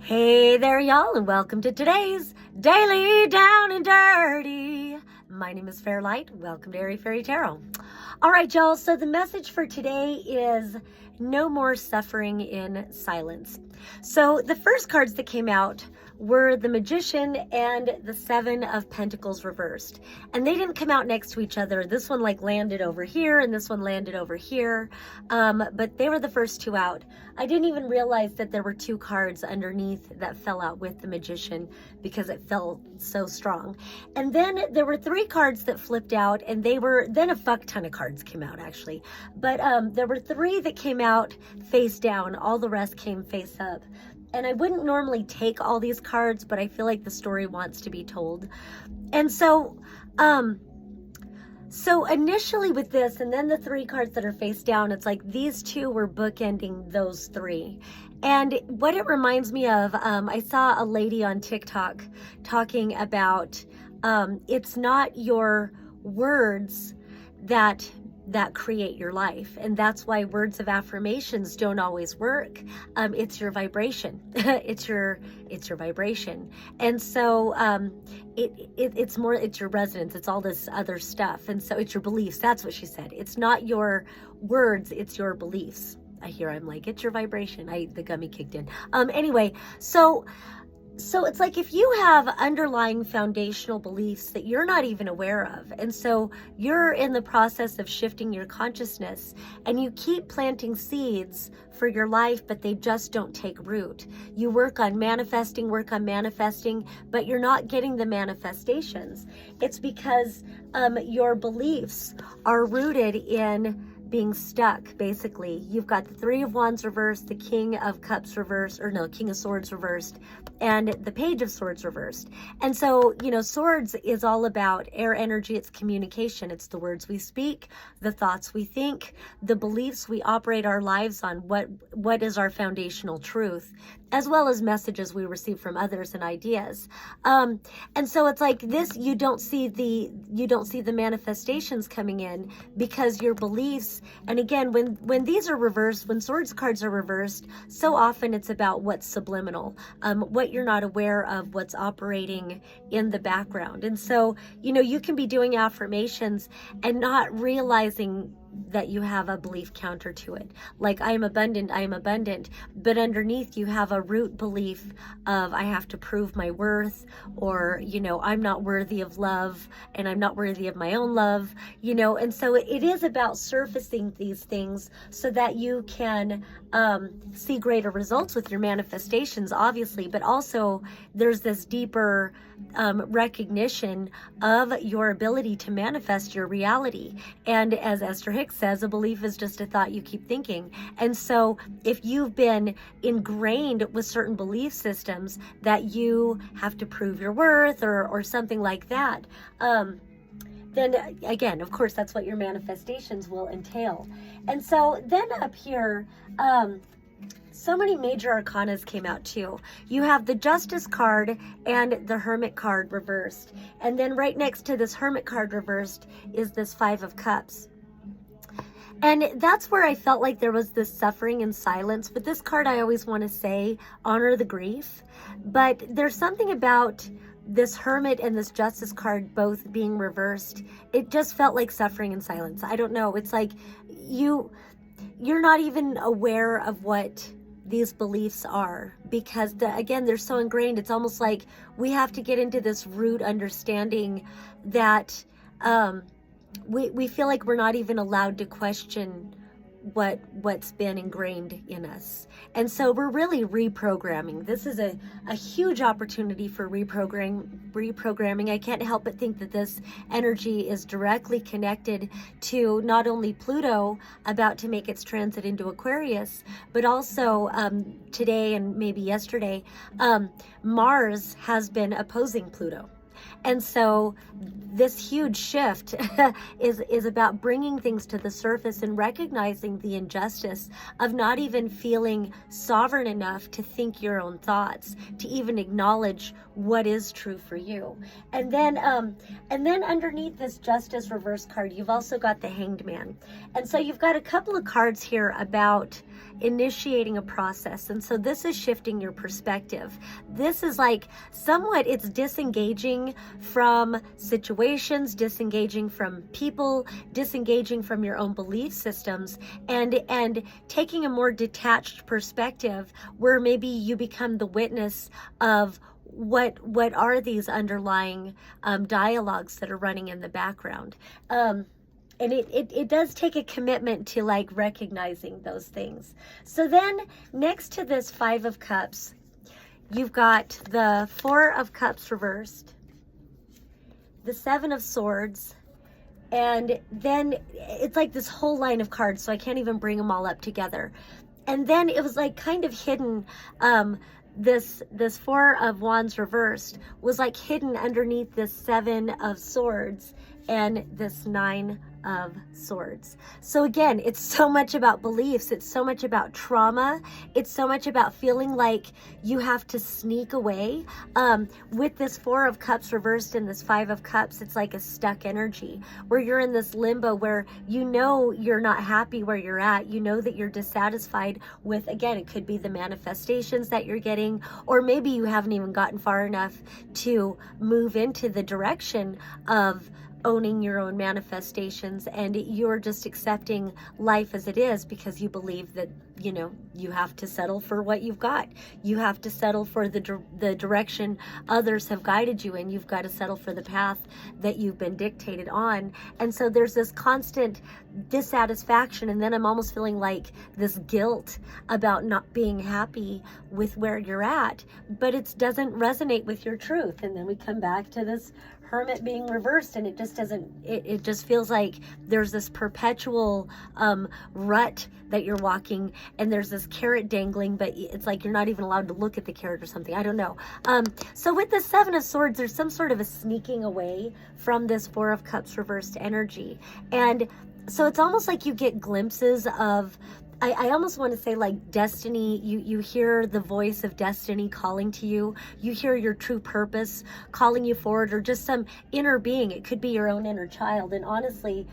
Hey there, y'all, and welcome to today's Daily Down and Dirty. My name is Fairlight. Welcome to Airy Fairy Tarot. All right, y'all, so the message for today is no more suffering in silence. So the first cards that came out were the Magician and the Seven of Pentacles reversed. And they didn't come out next to each other. This one landed over here and this one landed over here. But they were the first two out. I didn't even realize that there were two cards underneath that fell out with the Magician because it felt so strong. And then there were three cards that flipped out, and then a fuck ton of cards came out actually. But there were three that came out face down. All the rest came face up. And I wouldn't normally take all these cards, but I feel like the story wants to be told. And so initially with this, and then the three cards that are face down, it's like these two were bookending those three. And what it reminds me of, I saw a lady on TikTok talking about it's not your words that create your life, and that's why words of affirmations don't always work. It's your vibration. it's your vibration. And so it's your resonance. It's all this other stuff. And so it's your beliefs. That's what she said. It's not your words, it's your beliefs. I'm like, it's your vibration. The gummy kicked in. Anyway, so it's like if you have underlying foundational beliefs that you're not even aware of, and so you're in the process of shifting your consciousness, and you keep planting seeds for your life, but they just don't take root. You work on manifesting, but you're not getting the manifestations. It's because your beliefs are rooted in being stuck, basically. You've got the Three of Wands reversed, the King of Cups reversed, King of Swords reversed, and the Page of Swords reversed. And so, swords is all about air energy. It's communication. It's the words we speak, the thoughts we think, the beliefs we operate our lives on, what is our foundational truth, as well as messages we receive from others and ideas. And so it's like this, you don't see the manifestations coming in because your beliefs. And again, when these are reversed, when swords cards are reversed, so often it's about what's subliminal, what you're not aware of, what's operating in the background. And so, you can be doing affirmations and not realizing that you have a belief counter to it. Like, I am abundant, but underneath you have a root belief of I have to prove my worth, or, I'm not worthy of love, and I'm not worthy of my own love, and so it is about surfacing these things so that you can see greater results with your manifestations, obviously, but also there's this deeper recognition of your ability to manifest your reality. And as Esther Hicks says, a belief is just a thought you keep thinking. And so if you've been ingrained with certain belief systems that you have to prove your worth or something like that, then again, of course, that's what your manifestations will entail. And so then up here, so many major arcanas came out too. You have the Justice card and the Hermit card reversed. And then right next to this Hermit card reversed is this Five of Cups. And that's where I felt like there was this suffering in silence. With this card, I always want to say, honor the grief. But there's something about this Hermit and this Justice card both being reversed. It just felt like suffering in silence. I don't know. It's like you're not even aware of what these beliefs are, because again, they're so ingrained. It's almost like we have to get into this root understanding that we feel like we're not even allowed to question what's been ingrained in us. And so we're really reprogramming. This is a huge opportunity for reprogramming. I can't help but think that this energy is directly connected to not only Pluto about to make its transit into Aquarius, but also today and maybe yesterday, Mars has been opposing Pluto. And so this huge shift is about bringing things to the surface and recognizing the injustice of not even feeling sovereign enough to think your own thoughts, to even acknowledge what is true for you. And then underneath this justice reverse card, you've also got the Hanged Man. And so you've got a couple of cards here about initiating a process. And so this is shifting your perspective. This is like somewhat, it's disengaging from situations, disengaging from people, disengaging from your own belief systems, and taking a more detached perspective where maybe you become the witness of what are these underlying dialogues that are running in the background. And it does take a commitment to like recognizing those things. So then next to this Five of Cups, you've got the Four of Cups reversed, the Seven of Swords, and then it's like this whole line of cards, so I can't even bring them all up together. And then it was like kind of hidden, this Four of Wands reversed was like hidden underneath this Seven of Swords and this Nine of Swords. So again, it's so much about beliefs, it's so much about trauma, it's so much about feeling like you have to sneak away. With this Four of Cups reversed and this Five of Cups, it's like a stuck energy where you're in this limbo where you know you're not happy where you're at, you know that you're dissatisfied with, again, it could be the manifestations that you're getting, or maybe you haven't even gotten far enough to move into the direction of owning your own manifestations, and you're just accepting life as it is because you believe that, you know, you have to settle for what you've got. You have to settle for the direction others have guided you in. You've got to settle for the path that you've been dictated on. And so there's this constant dissatisfaction, and then I'm almost feeling like this guilt about not being happy with where you're at, but it doesn't resonate with your truth. And then we come back to this Hermit being reversed, and it just doesn't, it just feels like there's this perpetual rut that you're walking, and there's this carrot dangling, but it's like you're not even allowed to look at the carrot or something. I don't know. So with the Seven of Swords, there's some sort of a sneaking away from this Four of Cups reversed energy. And so it's almost like you get glimpses of, I almost want to say like destiny. You hear the voice of destiny calling to you. You hear your true purpose calling you forward, or just some inner being. It could be your own inner child. And honestly,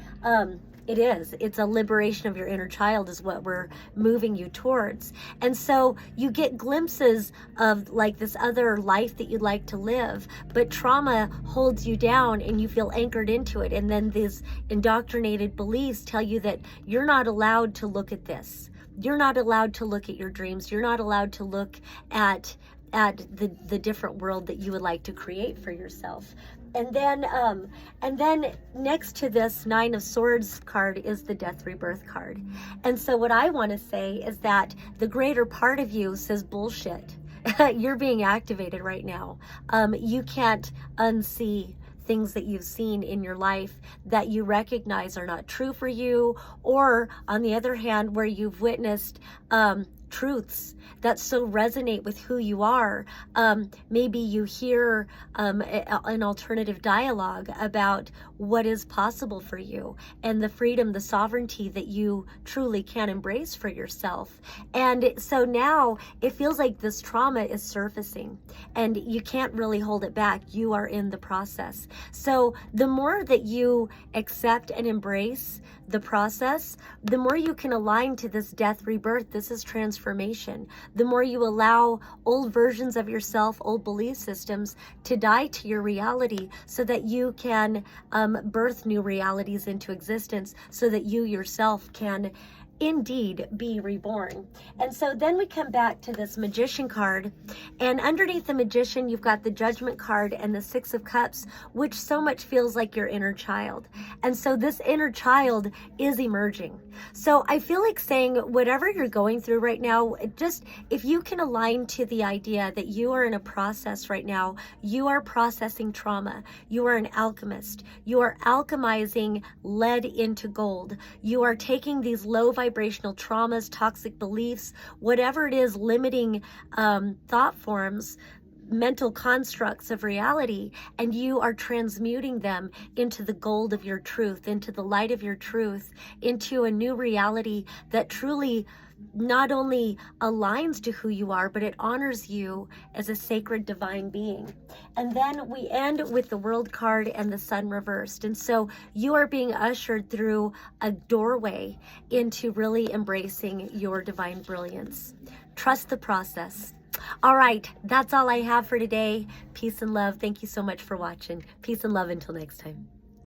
it's a liberation of your inner child is what we're moving you towards. And so you get glimpses of like this other life that you'd like to live, but trauma holds you down and you feel anchored into it. And then these indoctrinated beliefs tell you that you're not allowed to look at this. You're not allowed to look at your dreams. You're not allowed to look at the different world that you would like to create for yourself. And then next to this Nine of Swords card is the Death Rebirth card. And so what I want to say is that the greater part of you says bullshit. You're being activated right now. You can't unsee things that you've seen in your life that you recognize are not true for you, or on the other hand, where you've witnessed truths that so resonate with who you are. Maybe you hear an alternative dialogue about what is possible for you and the freedom, the sovereignty that you truly can embrace for yourself. And so now it feels like this trauma is surfacing and you can't really hold it back. You are in the process. So the more that you accept and embrace the process, the more you can align to this death rebirth. This is transformation. The more you allow old versions of yourself, old belief systems to die to your reality so that you can birth new realities into existence, so that you yourself can indeed be reborn. And so then we come back to this Magician card, and underneath the Magician you've got the Judgment card and the Six of Cups, which so much feels like your inner child. And so this inner child is emerging. So I feel like saying whatever you're going through right now, just if you can align to the idea that you are in a process right now, you are processing trauma, you are an alchemist, you are alchemizing lead into gold, you are taking these low vibrational traumas, toxic beliefs, whatever it is, limiting thought forms, mental constructs of reality, and you are transmuting them into the gold of your truth, into the light of your truth, into a new reality that truly not only aligns to who you are, but it honors you as a sacred divine being. And then we end with the World card and the Sun reversed. And so you are being ushered through a doorway into really embracing your divine brilliance. Trust the process. All right, that's all I have for today. Peace and love. Thank you so much for watching. Peace and love until next time.